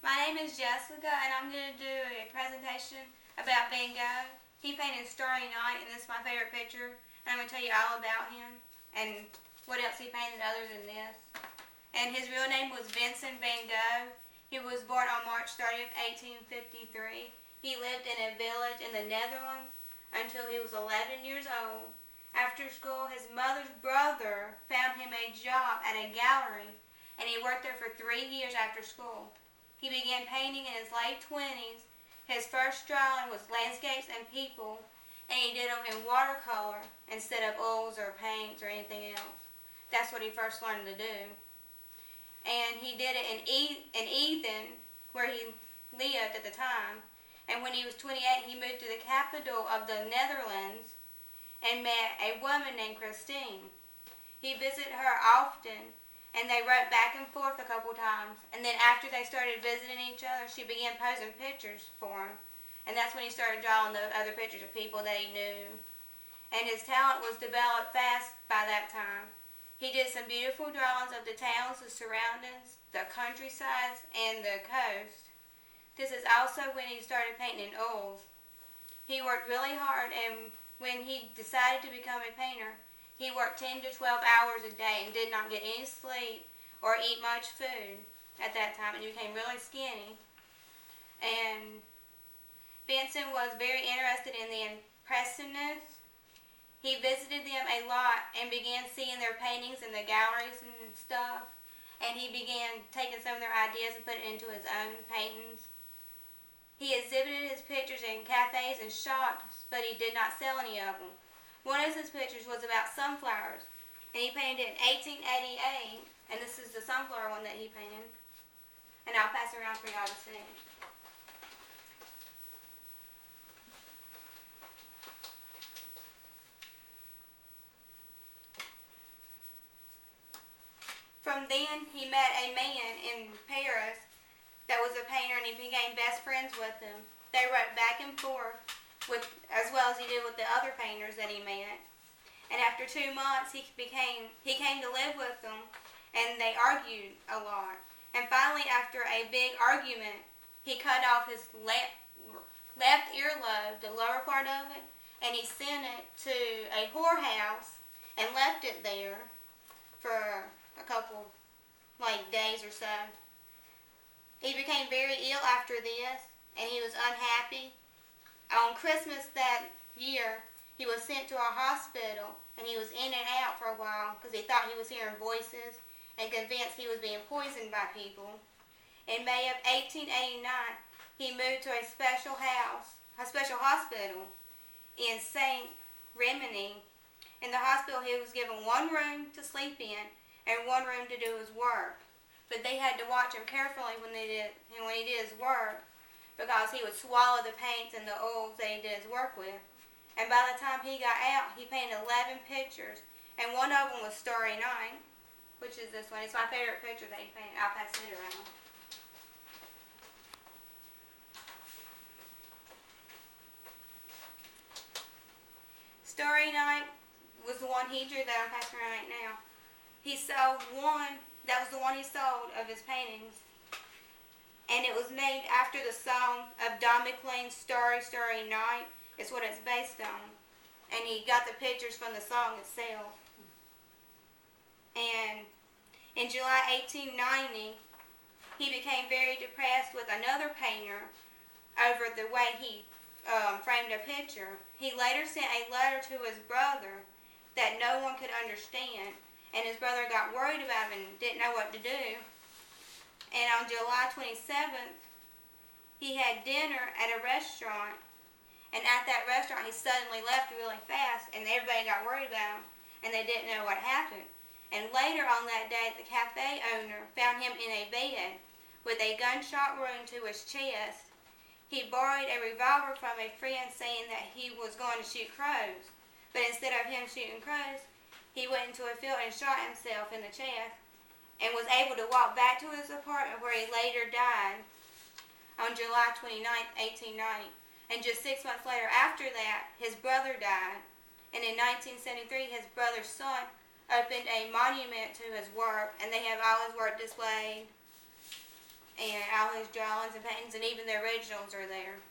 My name is Jessica, and I'm going to do a presentation about Van Gogh. He painted Starry Night, and this is my favorite picture. And I'm going to tell you all about him and what else he painted other than this. And his real name was Vincent Van Gogh. He was born on March 30th, 1853. He lived in a village in the Netherlands until he was 11 years old. After school, his mother's brother found him a job at a gallery, and he worked there for 3 years after school. He began painting in his late 20s. His first drawing was landscapes and people, and he did them in watercolor instead of oils or paints or anything else. That's what he first learned to do. And he did it in Eden, where he lived at the time. And when he was 28, he moved to the capital of the Netherlands and met a woman named Christine. He visited her often, and they wrote back and forth a couple times. And then after they started visiting each other, she began posing pictures for him. And that's when he started drawing the other pictures of people that he knew. And his talent was developed fast by that time. He did some beautiful drawings of the towns, the surroundings, the countrysides, and the coast. This is also when he started painting in oils. He worked really hard, and when he decided to become a painter, he worked 10 to 12 hours a day and did not get any sleep or eat much food at that time, and he became really skinny. And Vincent was very interested in the Impressionists. He visited them a lot and began seeing their paintings in the galleries and stuff, and he began taking some of their ideas and putting it into his own paintings. He exhibited his pictures in cafes and shops, but he did not sell any of them. One of his pictures was about sunflowers, and he painted it in 1888, and this is the sunflower one that he painted. And I'll pass it around for y'all to see. From then, he met a man in Paris that was a painter, and he became best friends with him. They wrote back and forth, as well as he did with the other painters that he met. And after 2 months, he came to live with them, and they argued a lot. And finally, after a big argument, he cut off his left earlobe, the lower part of it, and he sent it to a whorehouse and left it there for a couple days or so. He became very ill after this, and he was unhappy. On Christmas that year, he was sent to a hospital, and he was in and out for a while because he thought he was hearing voices and convinced he was being poisoned by people. In May of 1889, he moved to a special hospital in St. Remy. In the hospital, he was given one room to sleep in and one room to do his work. But they had to watch him carefully when he did his work, because he would swallow the paints and the oils that he did his work with. And by the time he got out, he painted 11 pictures, and one of them was Starry Night, which is this one. It's my favorite picture that he painted. I'll pass it around. Starry Night was the one he drew that I'm passing around right now. He sold one. That was the one he sold of his paintings. And it was named after the song of Don McLean's Starry, Starry Night. It's what it's based on. And he got the pictures from the song itself. And in July 1890, he became very depressed with another painter over the way he framed a picture. He later sent a letter to his brother that no one could understand. And his brother got worried about him and didn't know what to do. And on July 27th, he had dinner at a restaurant. And at that restaurant, he suddenly left really fast, and everybody got worried about him, and they didn't know what happened. And later on that day, the cafe owner found him in a bed with a gunshot wound to his chest. He borrowed a revolver from a friend, saying that he was going to shoot crows. But instead of him shooting crows, he went into a field and shot himself in the chest and was able to walk back to his apartment, where he later died on July 29th, 1890. And just 6 months later after that, his brother died. And in 1973, his brother's son opened a monument to his work, and they have all his work displayed. and all his drawings and paintings, and even the originals are there.